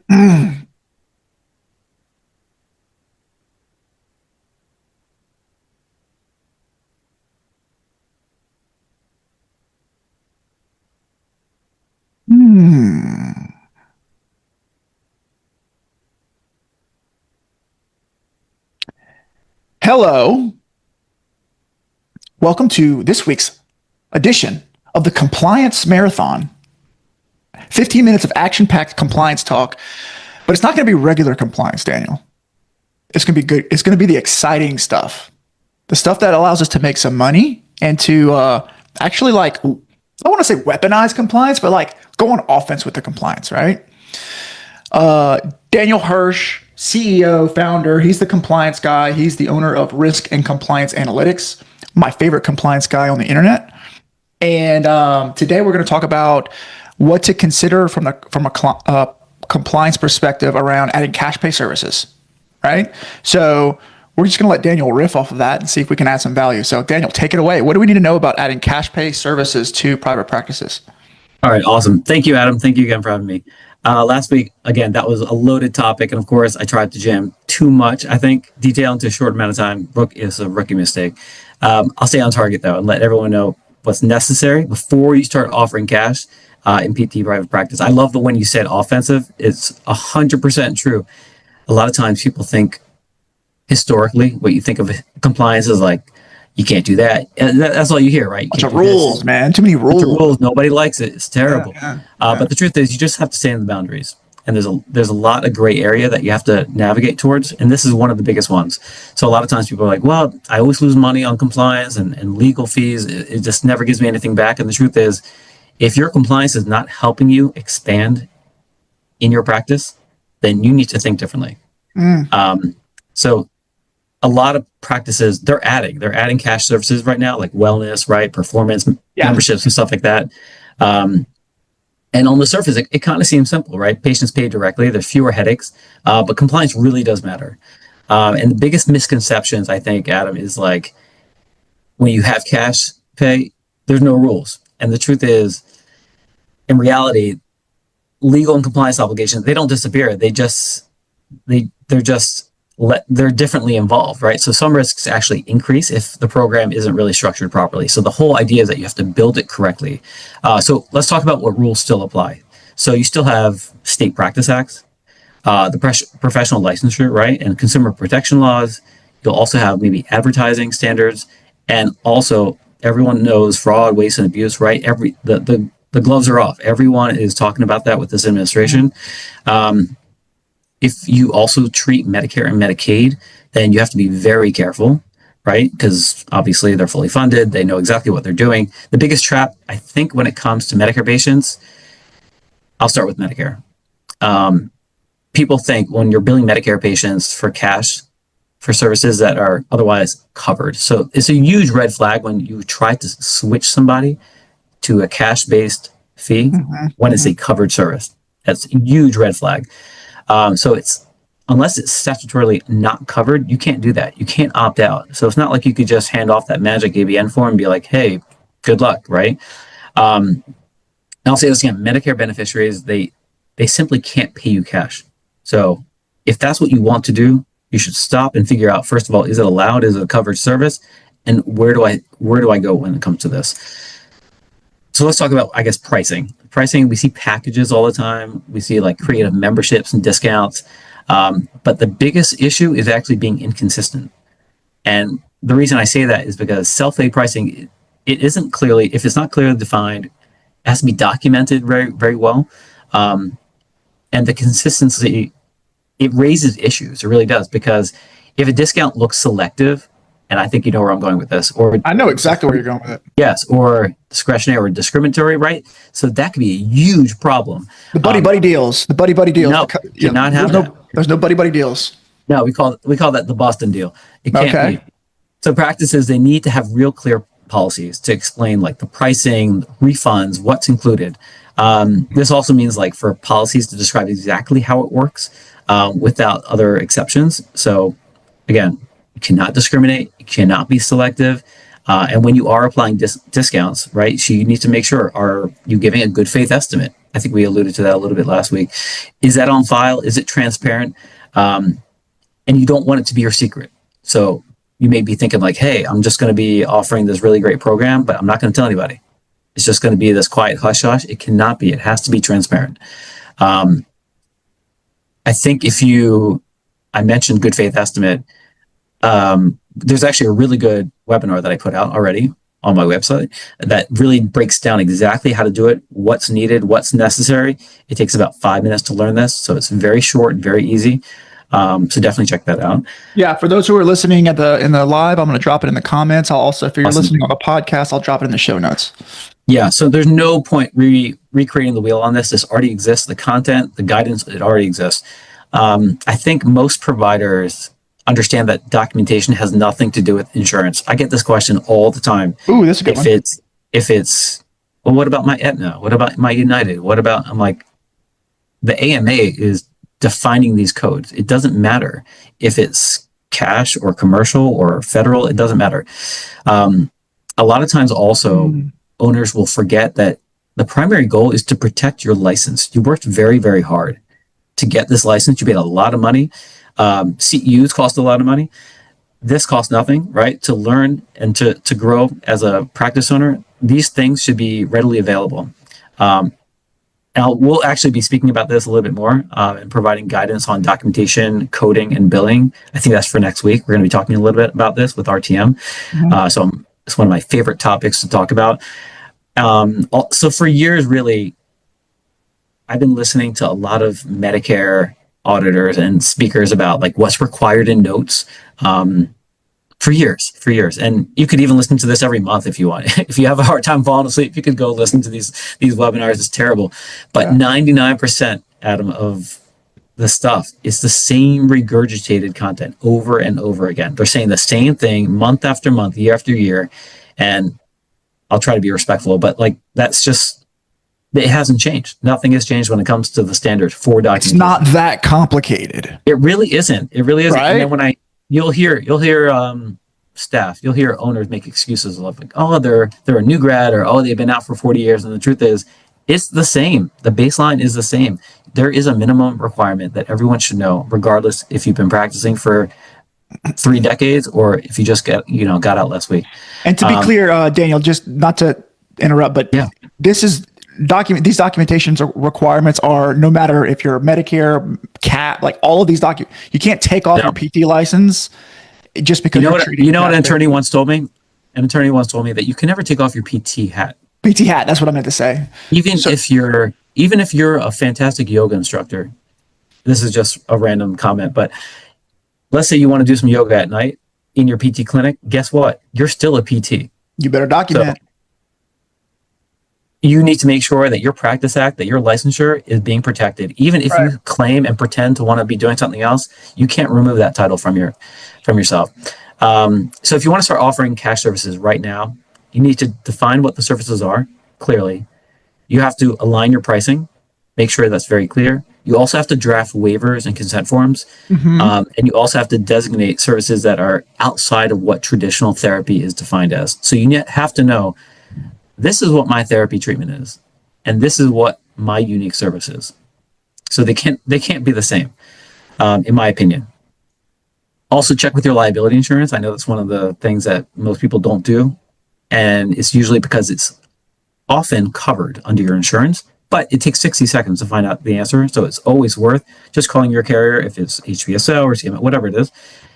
Hmm. Hello. Welcome to this week's edition of the Compliance Marathon. 15 minutes of action packed compliance talk, but it's not going to be regular compliance, Daniel. It's going to be good. It's going to be the exciting stuff, the stuff that allows us to make some money and to actually, like, I don't want to say weaponize compliance, but like go on offense with the compliance, right? Daniel Hirsch, CEO, founder. He's the compliance guy. He's the owner of Risk and Compliance Analytics, my favorite compliance guy on the internet. And today we're going to talk about what to consider from a compliance perspective around adding cash pay services, right? So we're just going to let Daniel riff off of that and see if we can add some value. So Daniel, take it away. What do we need to know about adding cash pay services to private practices? All right, awesome. Thank you, Adam. Thank you again for having me. Last week, again, that was a loaded topic, and of course, I tried to jam too much. I think detail into a short amount of time is a rookie mistake. I'll stay on target though, and let everyone know what's necessary before you start offering cash in PT private practice. I love the when you said offensive. It's 100% true. A lot of times, people think historically what you think of compliance is like you can't do that. And that's all you hear, right? You Bunch can't of do this. rules, man. Too many Bunch of rules. rules. Nobody likes it. It's terrible. Yeah. But the truth is, you just have to stay in the boundaries. And there's a lot of gray area that you have to navigate towards, and this is one of the biggest ones. So a lot of times people are like, "Well, I always lose money on compliance and legal fees. It just never gives me anything back." And the truth is, if your compliance is not helping you expand in your practice, then you need to think differently. Mm. So a lot of practices they're adding cash services right now, like wellness, right, performance Yeah. memberships and stuff like that. And on the surface, it kind of seems simple, right? Patients pay directly, there's fewer headaches, but compliance really does matter. And the biggest misconceptions, I think, Adam, is like when you have cash pay, there's no rules. And the truth is, in reality, legal and compliance obligations, they don't disappear. They're just they're differently involved, right? So some risks actually increase if the program isn't really structured properly. So the whole idea is that you have to build it correctly. So let's talk about what rules still apply. So you still have state practice acts, the professional licensure, right, and consumer protection laws. You'll also have maybe advertising standards, and also everyone knows fraud, waste, and abuse, right? The gloves are off. Everyone is talking about that with this administration. If you also treat Medicare and Medicaid, then you have to be very careful, right? Because obviously they're fully funded. They know exactly what they're doing. The biggest trap, I think, when it comes to Medicare patients, I'll start with Medicare. People think when you're billing Medicare patients for cash for services that are otherwise covered. So it's a huge red flag when you try to switch somebody to a cash-based fee when it's a covered service. That's a huge red flag. So it's unless it's statutorily not covered, you can't do that. You can't opt out. So it's not like you could just hand off that magic ABN form and be like, "Hey, good luck," right? And I'll say this again: Medicare beneficiaries they simply can't pay you cash. So if that's what you want to do, you should stop and figure out first of all, is it allowed? Is it a covered service? And where do I go when it comes to this? So let's talk about, I guess, pricing. Pricing, we see packages all the time. We see like creative memberships and discounts. But the biggest issue is actually being inconsistent. And the reason I say that is because self-pay pricing, it isn't clearly, if it's not clearly defined, it has to be documented very, very well. And the consistency, it raises issues. It really does. Because if a discount looks selective, and I think you know where I'm going with this, or I know exactly where you're going with it. yes, or discretionary or discriminatory, right? So that could be a huge problem. The buddy deals. The buddy deals. No, cannot have there's that. there's no buddy deals. No, we call that the Boston deal. It can't Okay. be. So practices, they need to have real clear policies to explain like the pricing, refunds, what's included. This also means like for policies to describe exactly how it works without other exceptions. So again, you cannot discriminate, you cannot be selective. And when you are applying discounts, right, so you need to make sure, are you giving a good faith estimate? I think we alluded to that a little bit last week. Is that on file? Is it transparent? And you don't want it to be your secret. So you may be thinking like, hey, I'm just going to be offering this really great program, but I'm not going to tell anybody. It's just going to be this quiet hush hush. It cannot be. It has to be transparent. I think I mentioned good faith estimate. There's actually a really good webinar that I put out already on my website that really breaks down exactly how to do it, what's needed, what's necessary. It takes about 5 minutes to learn this. So it's very short, very easy. So definitely check that out. Yeah, for those who are listening in the live, I'm going to drop it in the comments. I'll also, if you're Awesome. listening on the podcast, I'll drop it in the show notes. Yeah, so there's no point recreating the wheel on this. This already exists. The content, the guidance, it already exists. I think most providers understand that documentation has nothing to do with insurance. I get this question all the time. Ooh, that's a good one. If it's, well, what about my Aetna? What about my United? What about, I'm like, the AMA is defining these codes. It doesn't matter if it's cash or commercial or federal, it doesn't matter. A lot of times also, owners will forget that the primary goal is to protect your license. You worked very, very hard to get this license. You paid a lot of money. CEUs cost a lot of money. This costs nothing, right? To learn and to grow as a practice owner, these things should be readily available. And we'll actually be speaking about this a little bit more and providing guidance on documentation, coding, and billing. I think that's for next week. We're going to be talking a little bit about this with RTM. So it's one of my favorite topics to talk about. So for years, really, I've been listening to a lot of Medicare auditors and speakers about like what's required in notes for years. And you could even listen to this every month if you want. If you have a hard time falling asleep, you could go listen to these webinars. It's terrible. But 99%, Adam, of the stuff is the same regurgitated content over and over again. They're saying the same thing month after month, year after year. And I'll try to be respectful, but like that's just, it hasn't changed. Nothing has changed when it comes to the standards for documentation. It's not that complicated. It really isn't. It really isn't. Right? And then you'll hear staff, you'll hear owners make excuses like, oh, they're a new grad, or oh, they've been out for 40 years. And the truth is, it's the same. The baseline is the same. There is a minimum requirement that everyone should know, regardless if you've been practicing for 3 decades or if you just got out last week. And to be clear, Daniel, just not to interrupt, but this is these documentations or requirements are no matter if you're Medicare, CAT, like all of these you can't take off your PT license just because an attorney once told me? An attorney once told me that you can never take off your PT hat. PT hat, that's what I meant to say. Even if you're a fantastic yoga instructor, this is just a random comment, but let's say you want to do some yoga at night in your PT clinic, guess what? You're still a PT. You better document. So you need to make sure that your practice act, that your licensure is being protected. Even if you claim and pretend to want to be doing something else, you can't remove that title from yourself. So if you want to start offering cash services right now, you need to define what the services are clearly. You have to align your pricing, make sure that's very clear. You also have to draft waivers and consent forms. And you also have to designate services that are outside of what traditional therapy is defined as. So you have to know, this is what my therapy treatment is, and this is what my unique service is. So they can't be the same, in my opinion. Also check with your liability insurance. I know that's one of the things that most people don't do. And it's usually because it's often covered under your insurance, but it takes 60 seconds to find out the answer. So it's always worth just calling your carrier, if it's HVSO or CMS, whatever it is.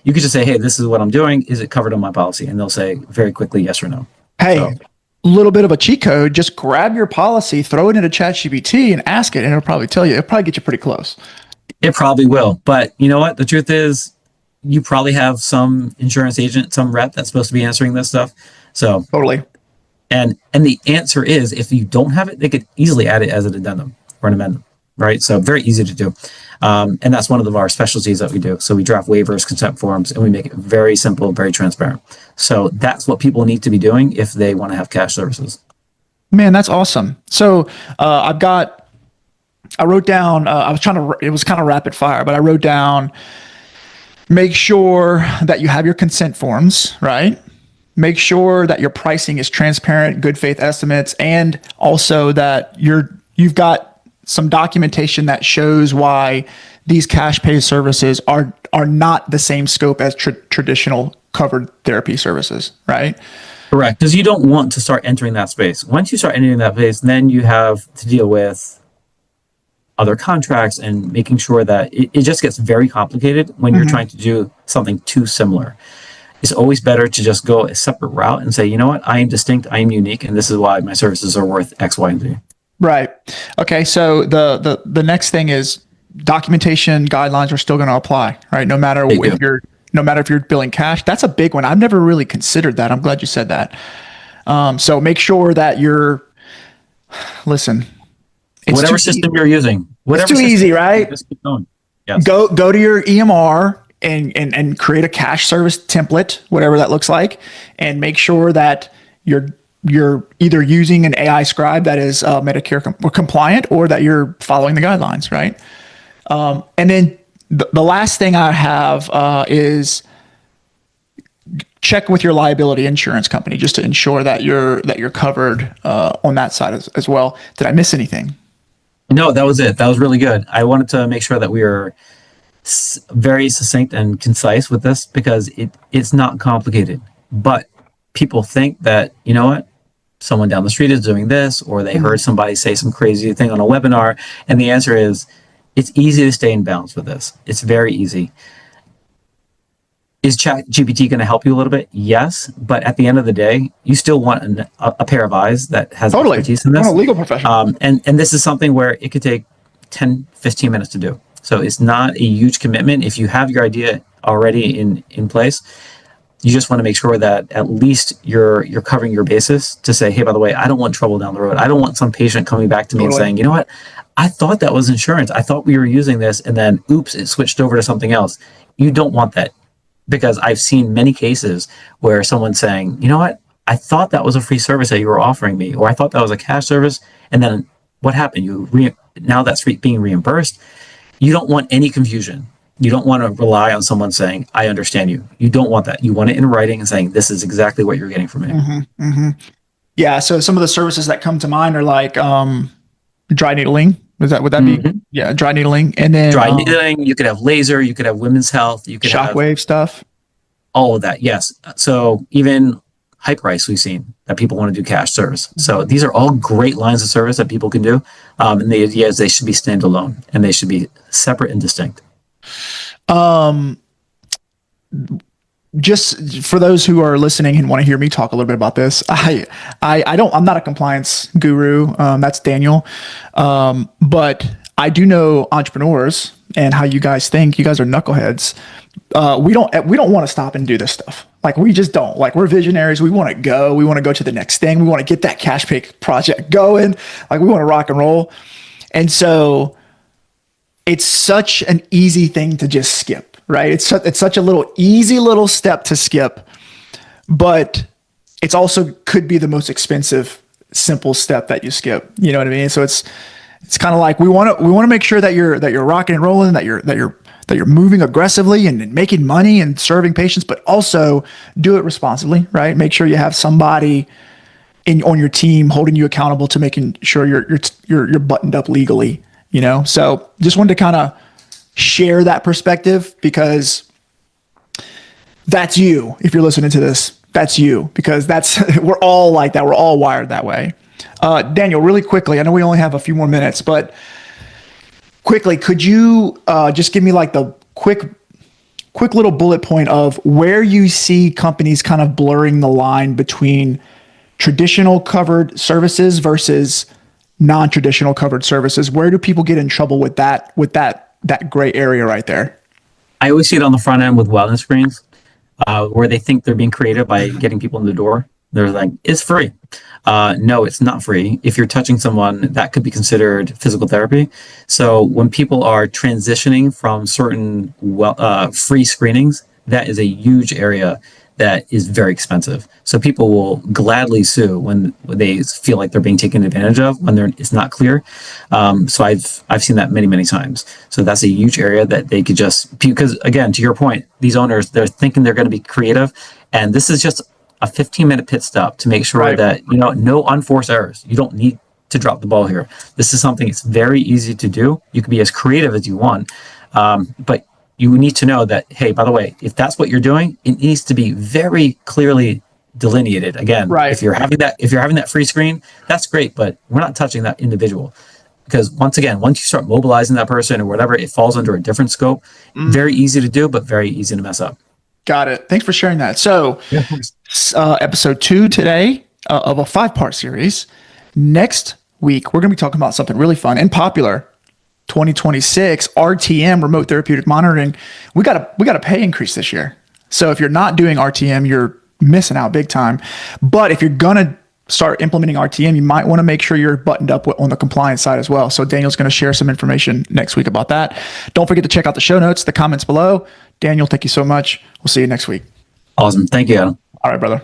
You could just say, hey, this is what I'm doing. Is it covered on my policy? And they'll say very quickly, yes or no. Hey, little bit of a cheat code, just grab your policy, throw it into ChatGPT and ask it, and it'll probably tell you. It'll probably get you pretty close. It probably will. But you know what? The truth is, you probably have some insurance agent, some rep that's supposed to be answering this stuff. So totally. And the answer is, if you don't have it, they could easily add it as an addendum or an amendment, right? So very easy to do. And that's one of our specialties that we do. So we draft waivers, consent forms, and we make it very simple, very transparent. So that's what people need to be doing if they want to have cash services. Man, that's awesome. So I wrote down, it was kind of rapid fire, but I wrote down, make sure that you have your consent forms, right? make sure that your pricing is transparent, good faith estimates, and also that you've got some documentation that shows why these cash pay services are not the same scope as traditional covered therapy services, right? Correct. Because you don't want to start entering that space. Once you start entering that space, then you have to deal with other contracts and making sure that it just gets very complicated when you're trying to do something too similar. It's always better to just go a separate route and say, you know what, I am distinct, I am unique, and this is why my services are worth X, Y, and Z. Right. Okay. So the next thing is documentation guidelines are still going to apply, right? No matter if you're billing cash. That's a big one. I've never really considered that. I'm glad you said that. So make sure that listen. Whatever system you're using, it's too easy, right? Just keep going. Yes. Go to your EMR and create a cash service template, whatever that looks like, and make sure that you're either using an AI scribe that is Medicare compliant, or that you're following the guidelines, right? And then the last thing I have is check with your liability insurance company just to ensure that you're covered on that side as well. Did I miss anything? No, that was it. That was really good. I wanted to make sure that we were very succinct and concise with this, because it's not complicated. But people think that, you know what, someone down the street is doing this, or they heard somebody say some crazy thing on a webinar. And the answer is, it's easy to stay in balance with this. It's very easy. Is ChatGPT going to help you a little bit? Yes. But at the end of the day, you still want a pair of eyes that has expertise in this. I want a legal professional. And this is something where it could take 10, 15 minutes to do. So it's not a huge commitment. If you have your idea already in place, you just want to make sure that at least you're covering your basis to say, hey, by the way, I don't want trouble down the road. I don't want some patient coming back to me and saying, you know what, I thought that was insurance. I thought we were using this, and then oops, it switched over to something else. You don't want that, because I've seen many cases where someone's saying, you know what, I thought that was a free service that you were offering me, or I thought that was a cash service, and then what happened? Now that's being reimbursed. You don't want any confusion. You don't want to rely on someone saying, I understand you. You don't want that. You want it in writing and saying, this is exactly what you're getting from me. Yeah. So some of the services that come to mind are like dry needling. Would that be? Yeah, dry needling. And then dry needling, you could have laser, you could have women's health, you could have shockwave stuff. All of that. Yes. So even high price, we've seen that people want to do cash service. So these are all great lines of service that people can do. And the idea is they should be standalone, and they should be separate and distinct. Just for those who are listening and want to hear me talk a little bit about this, I'm not a compliance guru. That's Daniel. But I do know entrepreneurs and how you guys think. You guys are knuckleheads. We don't want to stop and do this stuff. Like, we just don't. Like, we're visionaries. We want to go. We want to go to the next thing. We want to get that cash pay project going. Like, we want to rock and roll. And so it's such an easy thing to just skip, right? It's such a easy little step to skip, but it's also could be the most expensive, simple step that you skip. You know what I mean? So it's kind of like we want to make sure that you're rocking and rolling, that you're moving aggressively and making money and serving patients, but also do it responsibly, right? Make sure you have somebody on your team holding you accountable to making sure you're buttoned up legally. You know, so just wanted to kind of share that perspective, because that's you. If you're listening to this, that's you, because we're all like that. We're all wired that way. Daniel, really quickly, I know we only have a few more minutes, but quickly, could you just give me like the quick little bullet point of where you see companies kind of blurring the line between traditional covered services versus non-traditional covered services? Where do people get in trouble with that gray area right there? I always see it on the front end with wellness screens, where they think they're being creative by getting people in the door. They're like, it's free. No, it's not free. If you're touching someone, that could be considered physical therapy. So when people are transitioning from certain free screenings, that is a huge area that is very expensive. So people will gladly sue when they feel like they're being taken advantage of, when it's not clear. So I've seen that many, many times. So that's a huge area that they could just, because again, to your point, these owners, they're thinking they're going to be creative, and this is just a 15-minute pit stop to make sure Right. that, no unforced errors. You don't need to drop the ball here. This is something it's very easy to do. You can be as creative as you want. But you need to know that, hey, by the way, if that's what you're doing, it needs to be very clearly delineated. Again, Right. if you're having that free screen, that's great, but we're not touching that individual. Because once you start mobilizing that person or whatever, it falls under a different scope. Very easy to do, but very easy to mess up. Got it. Thanks for sharing that. So, Yeah, of course. episode 2 today of a 5-part series. Next week, we're going to be talking about something really fun and popular. 2026 RTM, remote therapeutic monitoring. We got a pay increase this year. So if you're not doing RTM, you're missing out big time. But if you're gonna start implementing RTM, you might want to make sure you're buttoned up on the compliance side as well. So Daniel's going to share some information next week about that. Don't forget to check out the show notes, the comments below. Daniel, thank you so much. We'll see you next week. Awesome. Thank you, Adam. All right, brother.